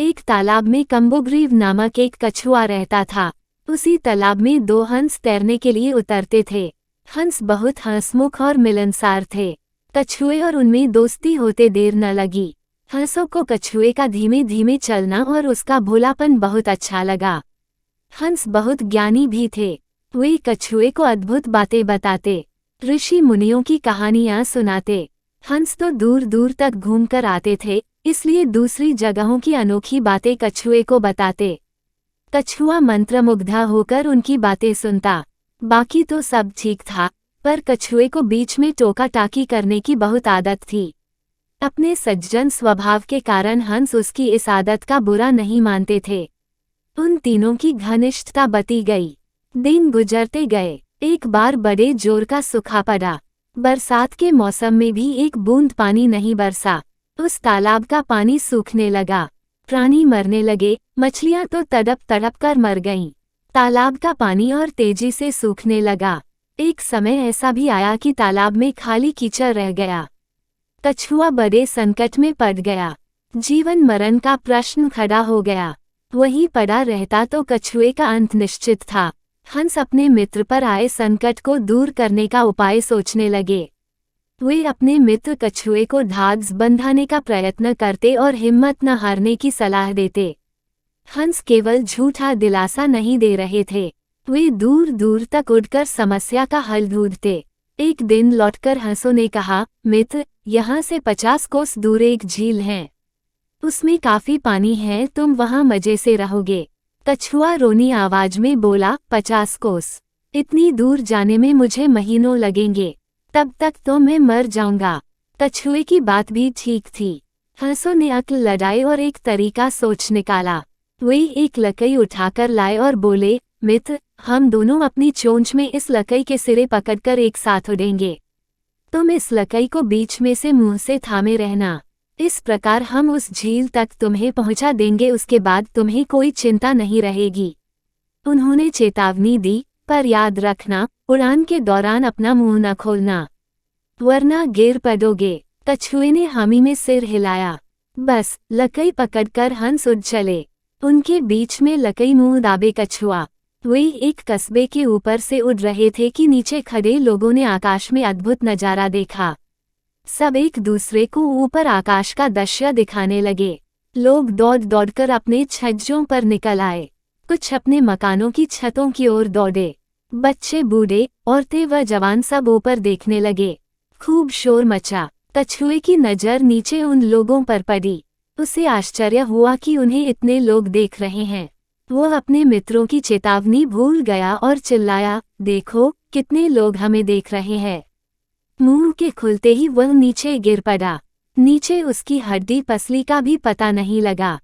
एक तालाब में कम्बोग्रीव नामक एक कछुआ रहता था। उसी तालाब में 2 हंस तैरने के लिए उतरते थे। हंस बहुत हंसमुख और मिलनसार थे। कछुए और उनमें दोस्ती होते देर न लगी। हंसों को कछुए का धीमे धीमे चलना और उसका भोलापन बहुत अच्छा लगा। हंस बहुत ज्ञानी भी थे। वे कछुए को अद्भुत बातें बताते, ऋषि मुनियों की कहानियां सुनाते। हंस तो दूर दूर तक घूमकर आते थे, इसलिए दूसरी जगहों की अनोखी बातें कछुए को बताते। कछुआ मंत्रमुग्धा होकर उनकी बातें सुनता। बाकी तो सब ठीक था, पर कछुए को बीच में टोका टाकी करने की बहुत आदत थी। अपने सज्जन स्वभाव के कारण हंस उसकी इस आदत का बुरा नहीं मानते थे। उन तीनों की घनिष्ठता बती गई। दिन गुजरते गए। एक बार बड़े जोर का सूखा पड़ा। बरसात के मौसम में भी एक बूंद पानी नहीं बरसा। उस तालाब का पानी सूखने लगा। प्राणी मरने लगे। मछलियां तो तड़प तड़प कर मर गईं। तालाब का पानी और तेजी से सूखने लगा। एक समय ऐसा भी आया कि तालाब में खाली कीचड़ रह गया। कछुआ बड़े संकट में पड़ गया। जीवन मरण का प्रश्न खड़ा हो गया। वहीं पड़ा रहता तो कछुए का अंत निश्चित था। हंस अपने मित्र पर आए संकट को दूर करने का उपाय सोचने लगे। वे अपने मित्र कछुए को धाग्स बंधाने का प्रयत्न करते और हिम्मत न हारने की सलाह देते। हंस केवल झूठा दिलासा नहीं दे रहे थे, वे दूर दूर तक उड़कर समस्या का हल ढूंढते। एक दिन लौटकर हंसों ने कहा, मित्र, यहाँ से 50 कोस दूर एक झील है। उसमें काफी पानी है, तुम वहाँ मजे से रहोगे। कछुआ रोनी आवाज में बोला, 50 कोस? इतनी दूर जाने में मुझे महीनों लगेंगे, तब तक तो मैं मर जाऊंगा। कछुए की बात भी ठीक थी। हंसों ने अक्ल लड़ाई और एक तरीका सोच निकाला। वे एक लकड़ी उठाकर लाए और बोले, मित्र, हम दोनों अपनी चोंच में इस लकड़ी के सिरे पकड़कर एक साथ उड़ेंगे। तुम इस लकड़ी को बीच में से मुंह से थामे रहना। इस प्रकार हम उस झील तक तुम्हें पहुंचा देंगे। उसके बाद तुम्हें कोई चिंता नहीं रहेगी। उन्होंने चेतावनी दी, पर याद रखना, उड़ान के दौरान अपना मुंह न खोलना, वरना गिर पड़ोगे। कछुए ने हामी में सिर हिलाया। बस, लकड़ी पकड़कर हंस उड़ चले। उनके बीच में लकड़ी मुंह दाबे कछुआ। वे एक कस्बे के ऊपर से उड़ रहे थे कि नीचे खड़े लोगों ने आकाश में अद्भुत नजारा देखा। सब एक दूसरे को ऊपर आकाश का दृश्य दिखाने लगे। लोग दौड़ दौड़कर अपने छज्जों पर निकल आए। कुछ अपने मकानों की छतों की ओर दौड़े। बच्चे, बूढ़े, औरतें व जवान सब ऊपर देखने लगे। खूब शोर मचा। कछुए की नजर नीचे उन लोगों पर पड़ी। उसे आश्चर्य हुआ कि उन्हें इतने लोग देख रहे हैं। वो अपने मित्रों की चेतावनी भूल गया और चिल्लाया, देखो, कितने लोग हमें देख रहे हैं। मुंह के खुलते ही वह नीचे गिर पड़ा। नीचे उसकी हड्डी पसली का भी पता नहीं लगा।